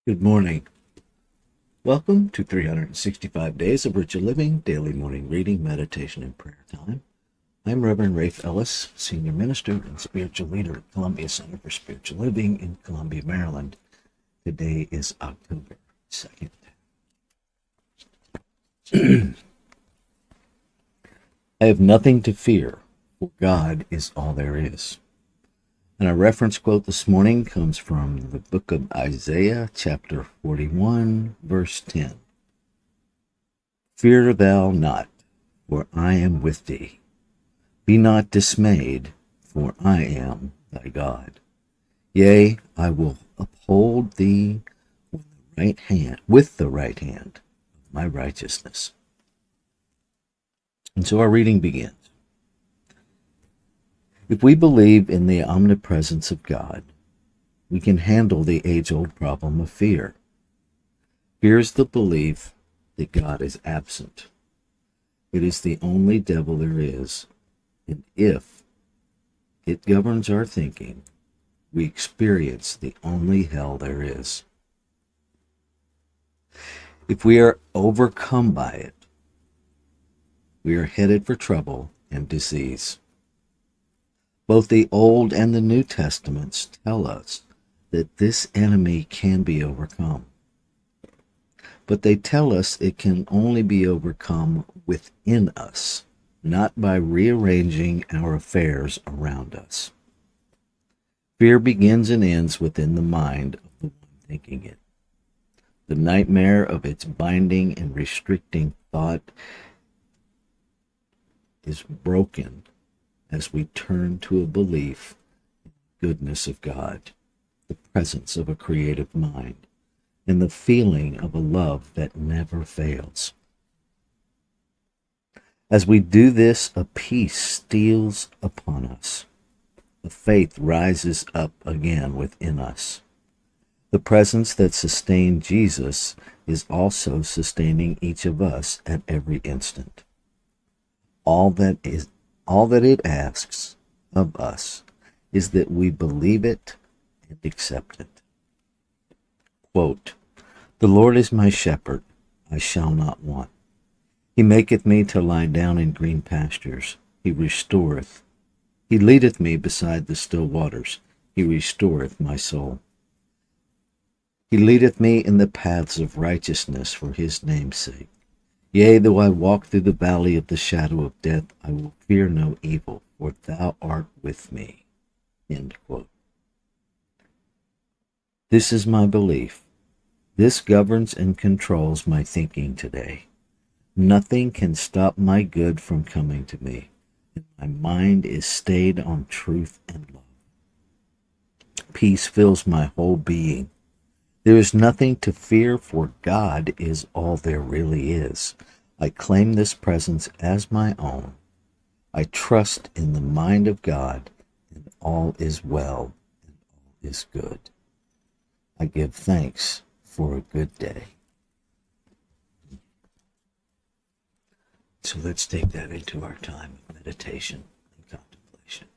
Good morning. Welcome to 365 Days of Ritual Living, daily morning reading, meditation, and prayer time. I'm Reverend Rafe Ellis, Senior Minister and Spiritual Leader at Columbia Center for Spiritual Living in Columbia, Maryland. Today is October 2nd. I have nothing to fear, for God is all there is. And our reference quote this morning comes from the book of Isaiah, chapter 41, verse 10. Fear thou not, for I am with thee. Be not dismayed, for I am thy God. Yea, I will uphold thee with the right hand of my righteousness. And so our reading begins. If we believe in the omnipresence of God, we can handle the age-old problem of fear. Fear is the belief that God is absent. It is the only devil there is, and if it governs our thinking, we experience the only hell there is. If we are overcome by it, we are headed for trouble and disease. Both the Old and the New Testaments tell us that this enemy can be overcome. But they tell us it can only be overcome within us, not by rearranging our affairs around us. Fear begins and ends within the mind of the one thinking it. The nightmare of its binding and restricting thought is broken as we turn to a belief in the goodness of God, the presence of a creative mind, and the feeling of a love that never fails. As we do this, a peace steals upon us. A faith rises up again within us. The presence that sustained Jesus is also sustaining each of us at every instant. All that it asks of us is that we believe it and accept it. Quote, "The Lord is my shepherd, I shall not want. He maketh me to lie down in green pastures. He leadeth me beside the still waters. He restoreth my soul. He leadeth me in the paths of righteousness for his name's sake. Yea, though I walk through the valley of the shadow of death, I will fear no evil, for thou art with me." End quote. This is my belief. This governs and controls my thinking today. Nothing can stop my good from coming to me, and my mind is stayed on truth and love. Peace fills my whole being. There is nothing to fear, for God is all there really is. I claim this presence as my own. I trust in the mind of God, and all is well, and all is good. I give thanks for a good day. So let's take that into our time of meditation and contemplation.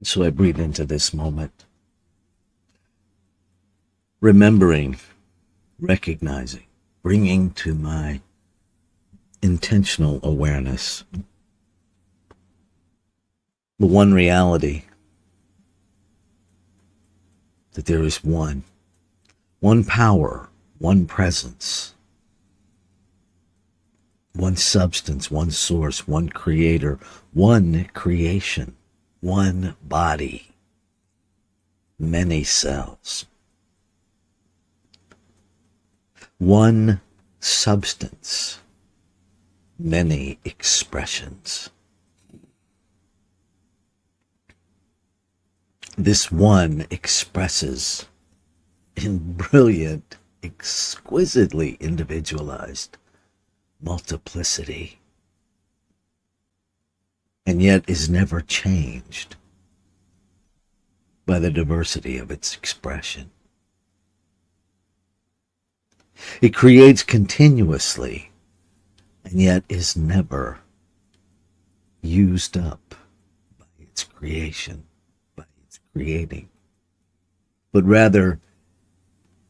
So I breathe into this moment, remembering, recognizing, bringing to my intentional awareness the one reality that there is one power, one presence, one substance, one source, one creator, one creation, one body, many cells, one substance, many expressions. This one expresses in brilliant, exquisitely individualized multiplicity, and yet is never changed by the diversity of its expression. It creates continuously, and yet is never used up by its creation, by its creating, but rather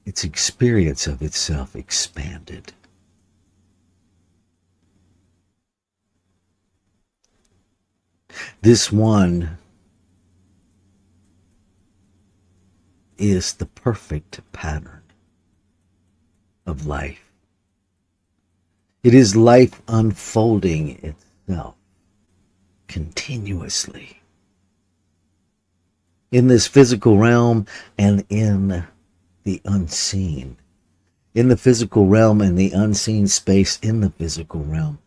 its experience of itself expanded. This one is the perfect pattern of life. It is life unfolding itself continuously in this physical realm and in the unseen. In the physical realm and the unseen space in the physical realm,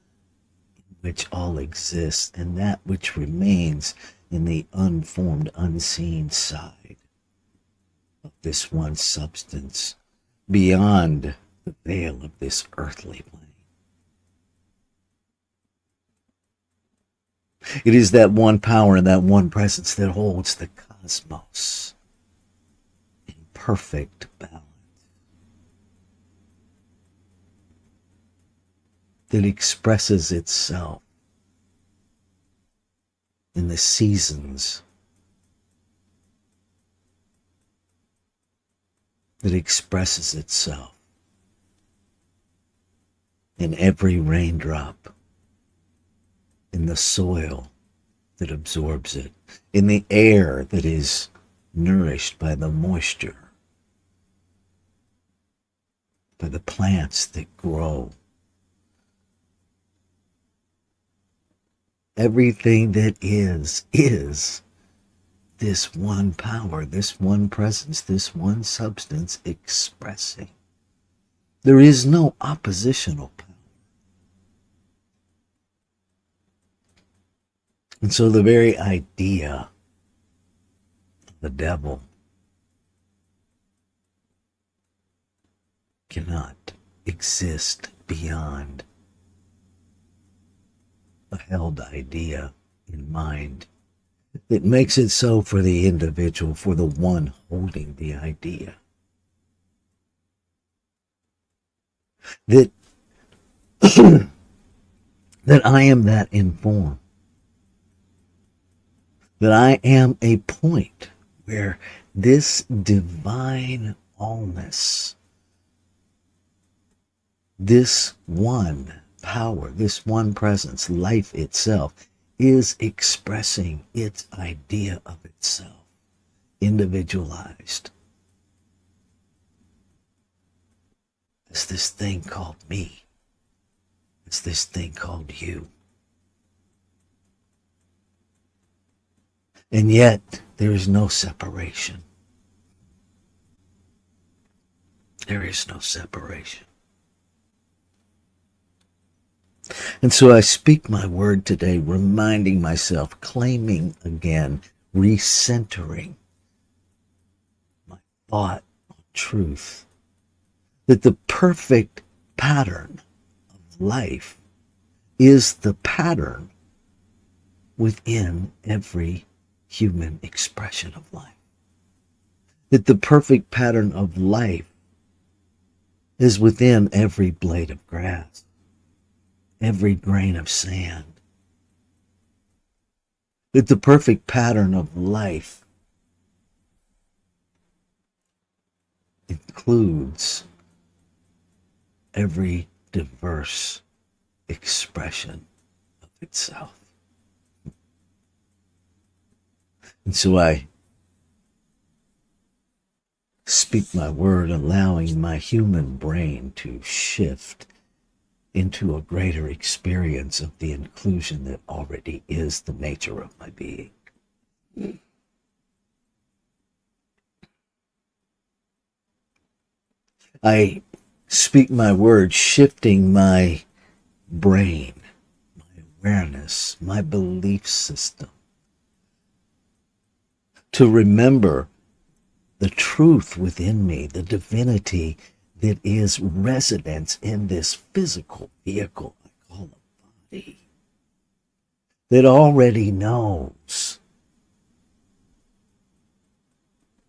which all exists, and that which remains in the unformed, unseen side of this one substance, beyond the veil of this earthly plane. It is that one power and that one presence that holds the cosmos in perfect balance, that expresses itself in the seasons, that expresses itself in every raindrop, in the soil that absorbs it, in the air that is nourished by the moisture, by the plants that grow. Everything that is this one power, this one presence, this one substance expressing. There is no oppositional power. And so the very idea of the devil cannot exist beyond a held idea in mind that makes it so for the individual, for the one holding the idea. That, that I am that informed. That I am a point where this divine allness, this one power, this one presence, life itself, is expressing its idea of itself, individualized, as this thing called me, as this thing called you. And yet, there is no separation. There is no separation. And so I speak my word today, reminding myself, claiming again, recentering my thought on truth, that the perfect pattern of life is the pattern within every human expression of life. That the perfect pattern of life is within every blade of grass, every grain of sand, That the perfect pattern of life includes every diverse expression of itself. And so I speak my word, allowing my human brain to shift into a greater experience of the inclusion that already is the nature of my being. I speak my word, shifting my brain, my awareness, my belief system to remember the truth within me, the divinity that is residence in this physical vehicle I call a body, that already knows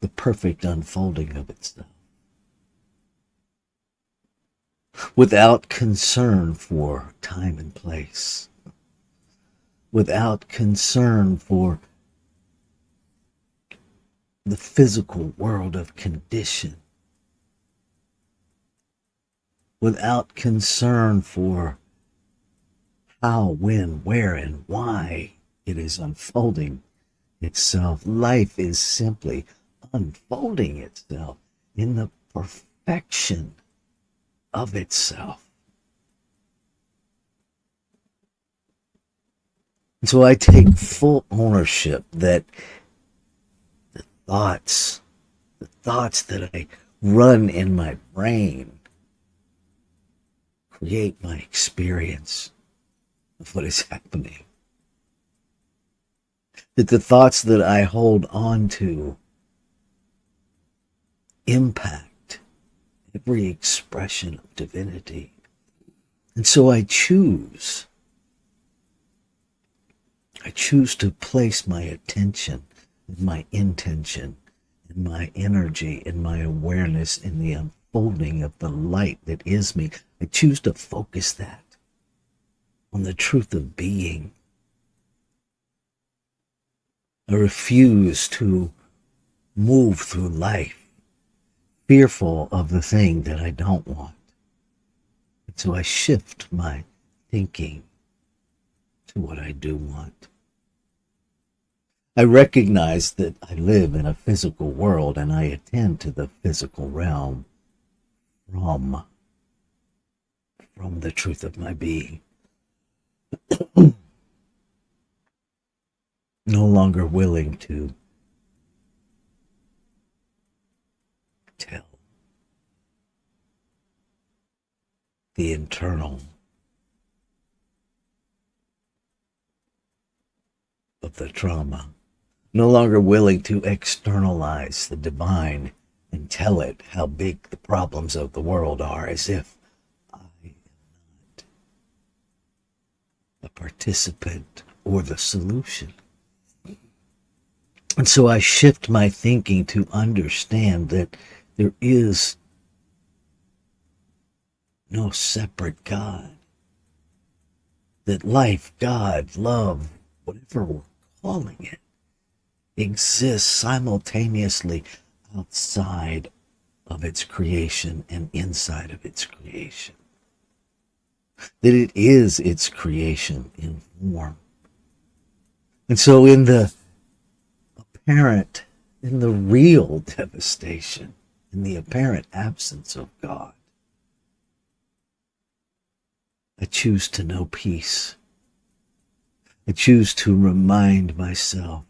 the perfect unfolding of itself, without concern for time and place, without concern for the physical world of condition, without concern for how, when, where, and why it is unfolding itself. Life is simply unfolding itself in the perfection of itself. And so I take full ownership that the thoughts that I run in my brain create my experience of what is happening. That the thoughts that I hold on to impact every expression of divinity. And so I choose to place my attention and my intention and my energy and my awareness in the unfolding of the light that is me. I choose to focus that on the truth of being. I refuse to move through life fearful of the thing that I don't want. And so I shift my thinking to what I do want. I recognize that I live in a physical world and I attend to the physical realm from the truth of my being. No longer willing to tell the internal of the trauma. No longer willing to externalize the divine and tell it how big the problems of the world are, as if I am not a participant or the solution. And so I shift my thinking to understand that there is no separate God. That life, God, love, whatever we're calling it, exists simultaneously outside of its creation and inside of its creation. That it is its creation in form. And so in the apparent, in the real devastation, in the apparent absence of God, I choose to know peace. I choose to remind myself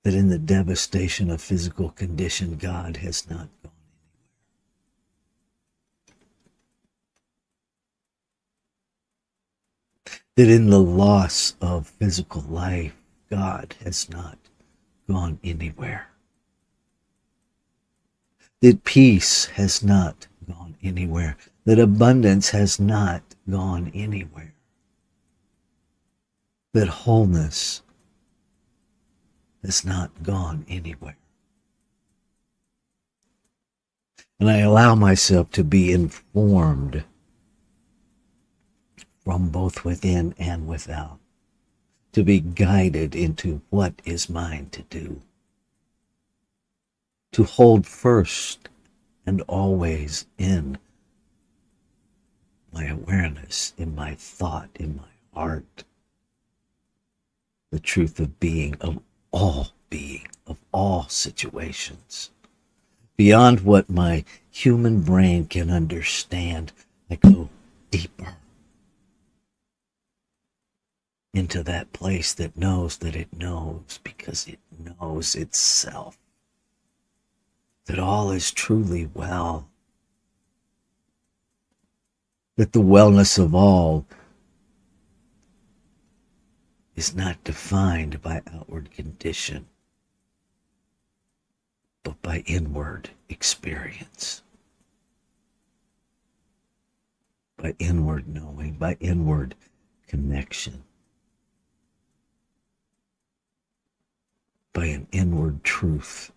that in the devastation of physical condition, God has not gone anywhere. That in the loss of physical life, God has not gone anywhere. That peace has not gone anywhere. That abundance has not gone anywhere. That wholeness has not gone anywhere. And I allow myself to be informed from both within and without. to be guided into what is mine to do, to hold first and always in my awareness, in my thought, in my heart, the truth of being, of all situations. Beyond what my human brain can understand, I go deeper into that place that knows that it knows because it knows itself, that all is truly well, that the wellness of all is not defined by outward condition, but by inward experience, by inward knowing, by inward connection, by an inward truth.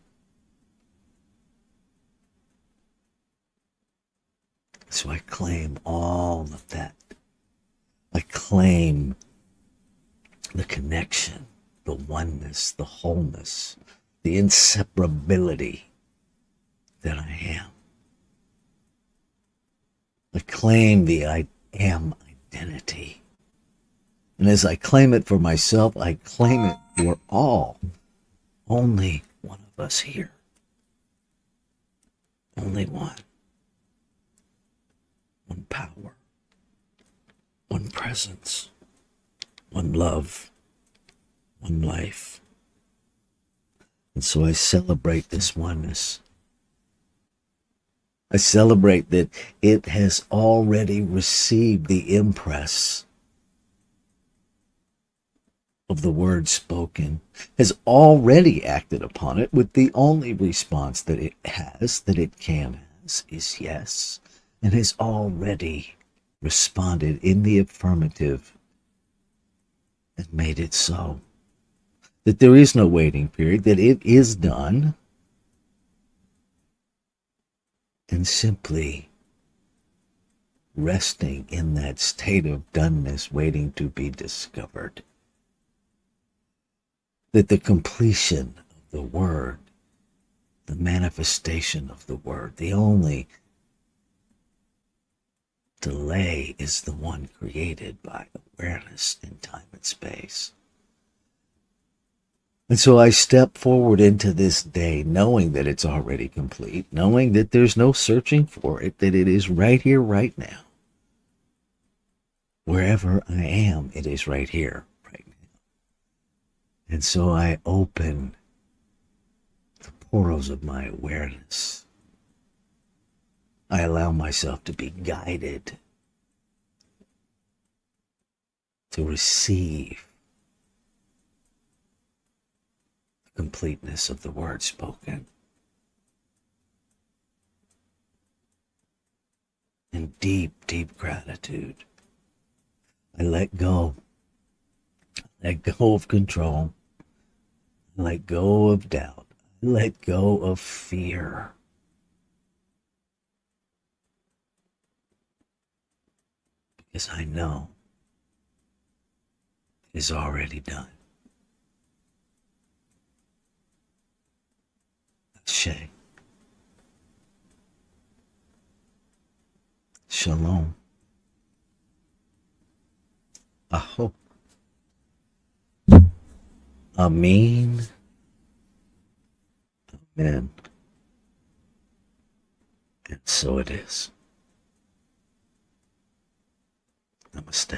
So I claim all of that. I claim the connection, the oneness, the wholeness, the inseparability that I am. I claim the I am identity. And as I claim it for myself, I claim it for all. Only one of us here. Only one. One power. One presence. One love. One life. And so I celebrate this oneness. I celebrate that it has already received the impress of the word spoken, has already acted upon it with the only response that it has, that it can has, is yes, and has already responded in the affirmative and made it so. That there is no waiting period, that it is done, and simply resting in that state of doneness, waiting to be discovered. That the completion of the word, the manifestation of the word, the only delay is the one created by awareness in time and space. And so I step forward into this day knowing that it's already complete, knowing that there's no searching for it, that it is right here, right now. Wherever I am, it is right here, right now. And so I open the portals of my awareness. I allow myself to be guided to receive completeness of the word spoken. In deep, deep gratitude, I let go. I let go of control. I let go of doubt. I let go of fear. Because I know it is already done. Ashe. Shalom. Aho. Amen. Amen. And so it is. Namaste.